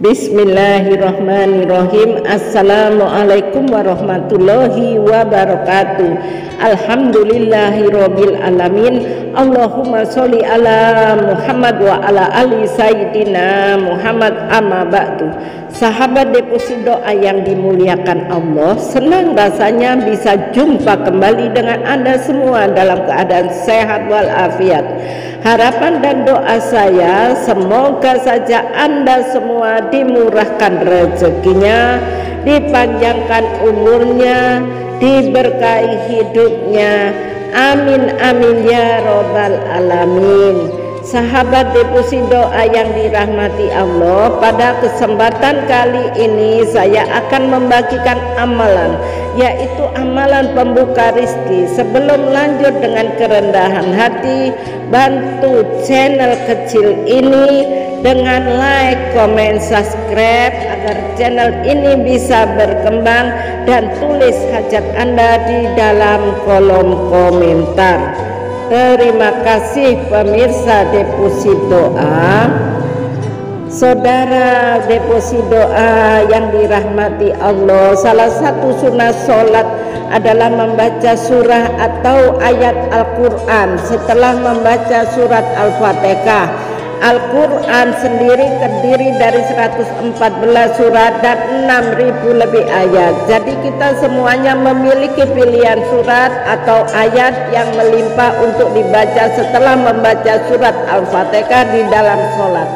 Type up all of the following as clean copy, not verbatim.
Bismillahirrahmanirrahim. Assalamualaikum warahmatullahi wabarakatuh. Alhamdulillahirabbil alamin. Allahumma sholli ala Muhammad wa ala ali sayyidina Muhammad, amma ba'du. Sahabat deposito yang dimuliakan Allah, senang rasanya bisa jumpa kembali dengan Anda semua dalam keadaan sehat walafiat. Harapan dan doa saya semoga saja Anda semua dimurahkan rezekinya, dipanjangkan umurnya, diberkahi hidupnya. Amin amin ya robbal alamin. Sahabat deposito yang dirahmati Allah, pada kesempatan kali ini saya akan membagikan amalan, yaitu amalan pembuka rizki. Sebelum lanjut dengan kerendahan hati, bantu channel kecil ini dengan like, komen, subscribe agar channel ini bisa berkembang, dan tulis hajat Anda di dalam kolom komentar. Terima kasih pemirsa deposito doa. Saudara deposito doa yang dirahmati Allah, salah satu sunnah sholat adalah membaca surah atau ayat Al-Quran setelah membaca surat Al-Fatihah. Al-Quran sendiri terdiri dari 114 surat dan 6.000 lebih ayat. Jadi kita semuanya memiliki pilihan surat atau ayat yang melimpah untuk dibaca setelah membaca surat Al-Fatihah di dalam sholat.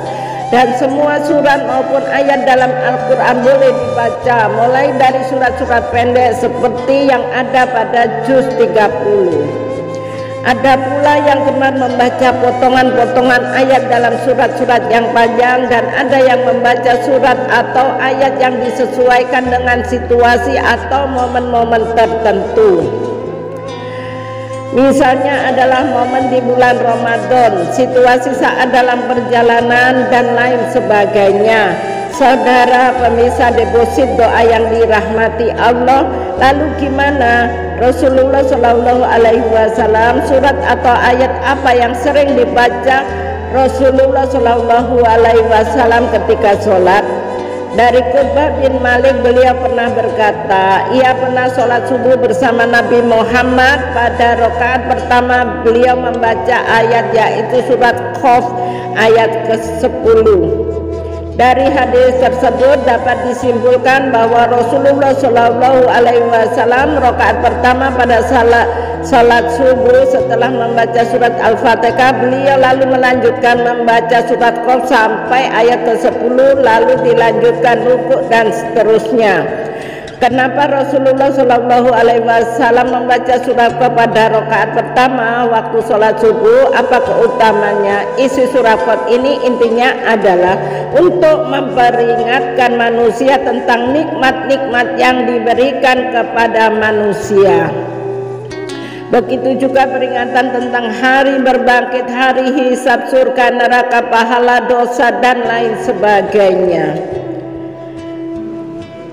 Dan semua surat maupun ayat dalam Al-Quran boleh dibaca, mulai dari surat-surat pendek seperti yang ada pada juz 30. Ada pula yang gemar membaca potongan-potongan ayat dalam surat-surat yang panjang, dan ada yang membaca surat atau ayat yang disesuaikan dengan situasi atau momen-momen tertentu. Misalnya adalah momen di bulan Ramadan, situasi saat dalam perjalanan, dan lain sebagainya. Saudara pemirsa deposit doa yang dirahmati Allah, lalu gimana? Rasulullah Shallallahu Alaihi Wasallam, surat atau ayat apa yang sering dibaca Rasulullah Shallallahu Alaihi Wasallam ketika sholat? Dari Qutbah bin Malik, beliau pernah berkata, ia pernah sholat subuh bersama Nabi Muhammad. Pada rakaat pertama beliau membaca ayat, yaitu surat Qaf ayat ke-10. Dari hadis tersebut dapat disimpulkan bahwa Rasulullah Shallallahu Alaihi Wasallam rakaat pertama pada salat subuh setelah membaca surat Al-Fatihah, beliau lalu melanjutkan membaca surat Qaf sampai ayat ke-10, lalu dilanjutkan rukuk dan seterusnya. Kenapa Rasulullah Shallallahu Alaihi Wasallam membaca surat Qaf pada rakaat pertama waktu sholat subuh? Apa keutamanya? Isi surat Qaf ini intinya adalah untuk memperingatkan manusia tentang nikmat-nikmat yang diberikan kepada manusia. Begitu juga peringatan tentang hari berbangkit, hari hisab, surga, neraka, pahala, dosa, dan lain sebagainya,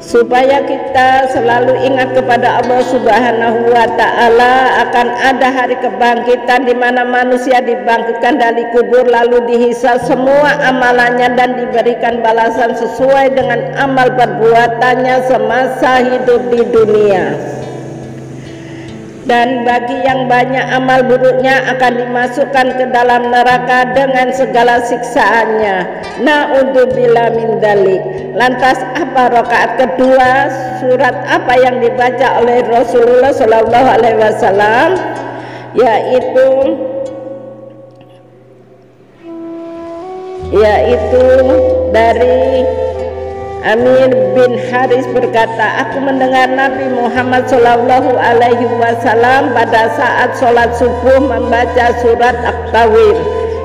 supaya kita selalu ingat kepada Allah Subhanahu wa Ta'ala akan ada hari kebangkitan di mana manusia dibangkitkan dari kubur, lalu dihisab semua amalannya dan diberikan balasan sesuai dengan amal perbuatannya semasa hidup di dunia. Dan bagi yang banyak amal buruknya akan dimasukkan ke dalam neraka dengan segala siksaannya. Na'udzubillah min dzalik. Lantas apa rakaat kedua, surat apa yang dibaca oleh Rasulullah Shallallahu Alaihi Wasallam? Yaitu dari Amir bin Haris berkata, aku mendengar Nabi Muhammad Shallallahu Alaihi Wasallam pada saat sholat subuh membaca surat At-Tawir.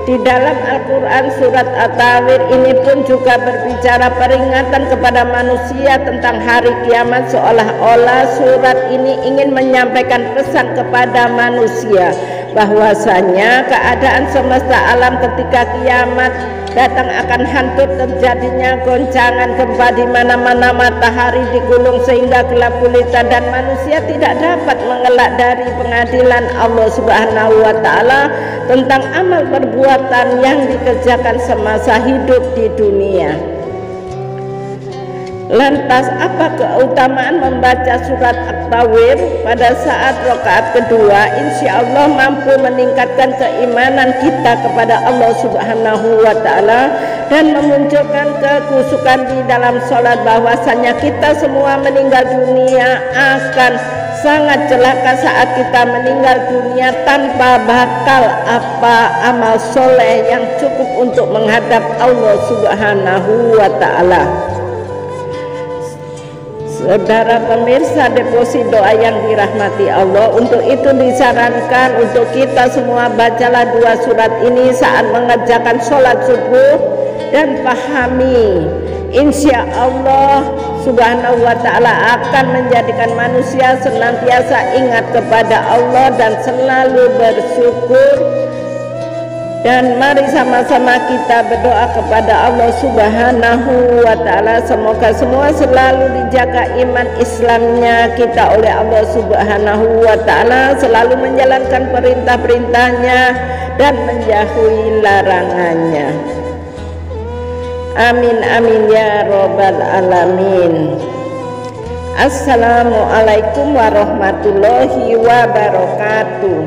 Di dalam Al-Quran surat At-Tawir ini pun juga berbicara peringatan kepada manusia tentang hari kiamat, seolah-olah surat ini ingin menyampaikan pesan kepada manusia bahwasanya keadaan semesta alam ketika kiamat datang akan hancur, terjadinya goncangan gempa di mana-mana, matahari digulung sehingga gelap gulita, dan manusia tidak dapat mengelak dari pengadilan Allah Subhanahu wa Ta'ala tentang amal perbuatan yang dikerjakan semasa hidup di dunia. Lantas apa keutamaan membaca surat At-Tawir pada saat rakaat kedua? Insya Allah mampu meningkatkan keimanan kita kepada Allah Subhanahu wa Ta'ala dan memunculkan kekhusyukan di dalam sholat, bahwasanya kita semua meninggal dunia akan sangat celaka saat kita meninggal dunia tanpa bakal apa amal soleh yang cukup untuk menghadap Allah Subhanahu wa Ta'ala. Saudara pemirsa deposit doa yang dirahmati Allah, untuk itu disarankan untuk kita semua bacalah 2 surat ini saat mengerjakan sholat subuh dan pahami. Insya Allah Subhanahu wa Ta'ala akan menjadikan manusia senantiasa ingat kepada Allah dan selalu bersyukur. Dan mari sama-sama kita berdoa kepada Allah Subhanahu wa Ta'ala, semoga semua selalu dijaga iman Islamnya kita oleh Allah Subhanahu wa Ta'ala, selalu menjalankan perintah-perintahnya dan menjauhi larangannya. Amin amin ya robbal alamin. Assalamualaikum warahmatullahi wabarakatuh.